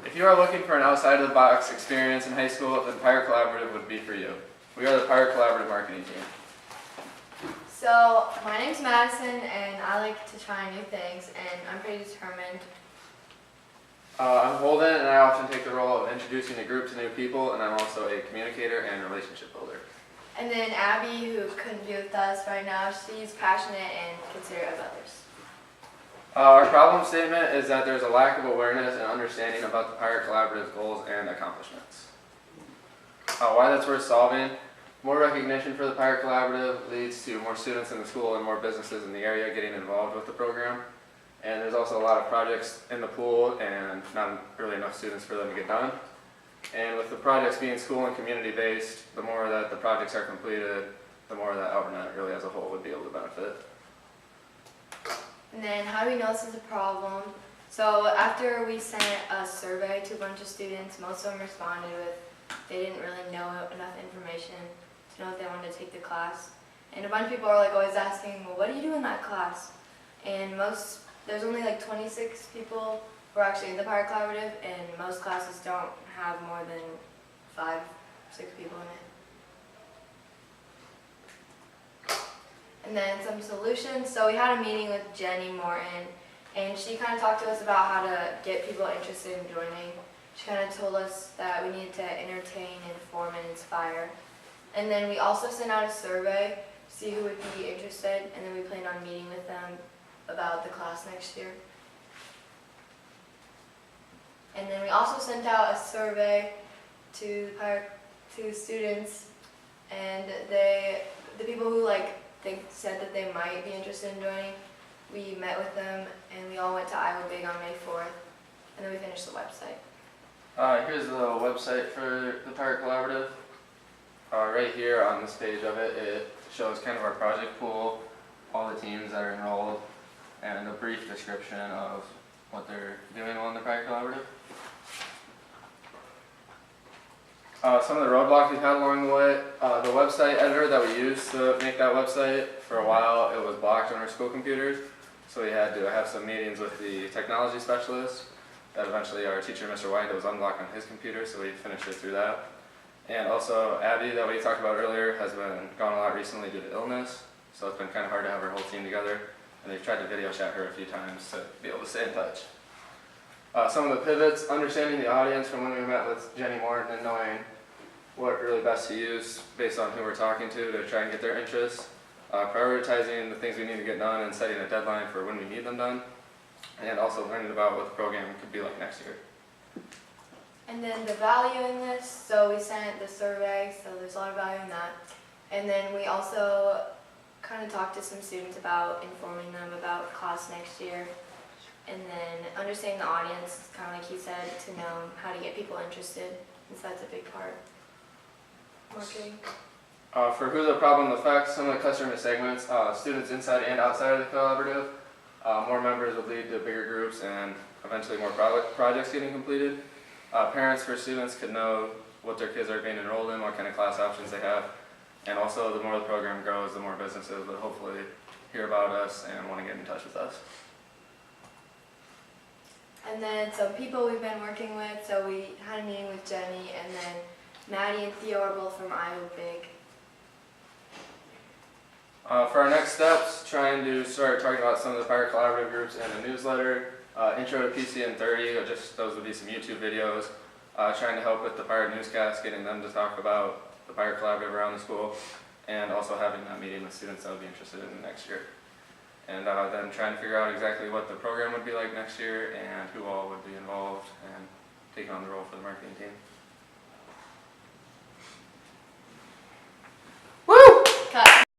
If you are looking for an outside-of-the-box experience in high school, then Pirate Collaborative would be for you. We are the Pirate Collaborative marketing team. So, my name's Madison, and I like to try new things, and I'm pretty determined. I'm Holden, and I often take the role of introducing the group to new people, and I'm also a communicator and relationship builder. And then Abby, who couldn't be with us right now, she's passionate and considerate of others. Our problem statement is that there's a lack of awareness and understanding about the Pirate Collaborative's goals and accomplishments. Why that's worth solving. More recognition for the Pirate Collaborative leads to more students in the school and more businesses in the area getting involved with the program. And there's also a lot of projects in the pool and not really enough students for them to get done. And with the projects being school and community based, the more that the projects are completed, the more that Albernet really as a whole would be able to benefit. And then how do we know this is a problem? So after we sent a survey to a bunch of students, most of them responded with they didn't really know enough information to know if they wanted to take the class. And a bunch of people are like always asking, well, what do you do in that class? And there's only like 26 people who are actually in the Pirate Collaborative, and most classes don't have more than 5, 6 people in it. And then some solutions. So we had a meeting with Jenny Morton, and she kind of talked to us about how to get people interested in joining. She kind of told us that we needed to entertain, inform, and inspire. And then we also sent out a survey to see who would be interested, and then we plan on meeting with them about the class next year. And then we also sent out a survey to students, and the people who said that they might be interested in joining, we met with them, and we all went to Iowa Big on May 4th, and then we finished the website. Here's the website for the Pirate Collaborative. Right here on this page of it, it shows kind of our project pool, all the teams that are enrolled, and a brief description of what they're doing on the Pirate Collaborative. Some of the roadblocks we've had along the way, the website editor that we used to make that website, for a while it was blocked on our school computers, so we had to have some meetings with the technology specialist. That eventually our teacher, Mr. White, was unblocked on his computer, so we finished it through that. And also Abby, that we talked about earlier, has been gone a lot recently due to illness, so it's been kind of hard to have our whole team together. And they've tried to video chat her a few times to be able to stay in touch. Some of the pivots, understanding the audience from when we met with Jenny Morton and knowing what really best to use based on who we're talking to try and get their interest. Prioritizing the things we need to get done and setting a deadline for when we need them done. And also learning about what the program could be like next year. And then the value in this, so we sent the survey, so there's a lot of value in that. And then we also kind of talked to some students about informing them about class next year. And then understanding the audience, kind of like he said, to know how to get people interested, since that's a big part of marketing. For who the problem affects, some of the customer segments, students inside and outside of the collaborative. More members would lead to bigger groups and eventually more projects getting completed. Parents for students could know what their kids are being enrolled in, what kind of class options they have. And also the more the program grows, the more businesses will hopefully hear about us and want to get in touch with us. And then some people we've been working with, so we had a meeting with Jenny, and then Maddie and Theo are both from Iowa Big. For our next steps, trying to start talking about some of the Pirate Collaborative groups in a newsletter. Intro to PCN 30, or just those would be some YouTube videos. Trying to help with the Pirate Newscast, getting them to talk about the Pirate Collaborative around the school, and also having that meeting with students that would be interested in next year. And then trying to figure out exactly what the program would be like next year and who all would be involved and taking on the role for the marketing team.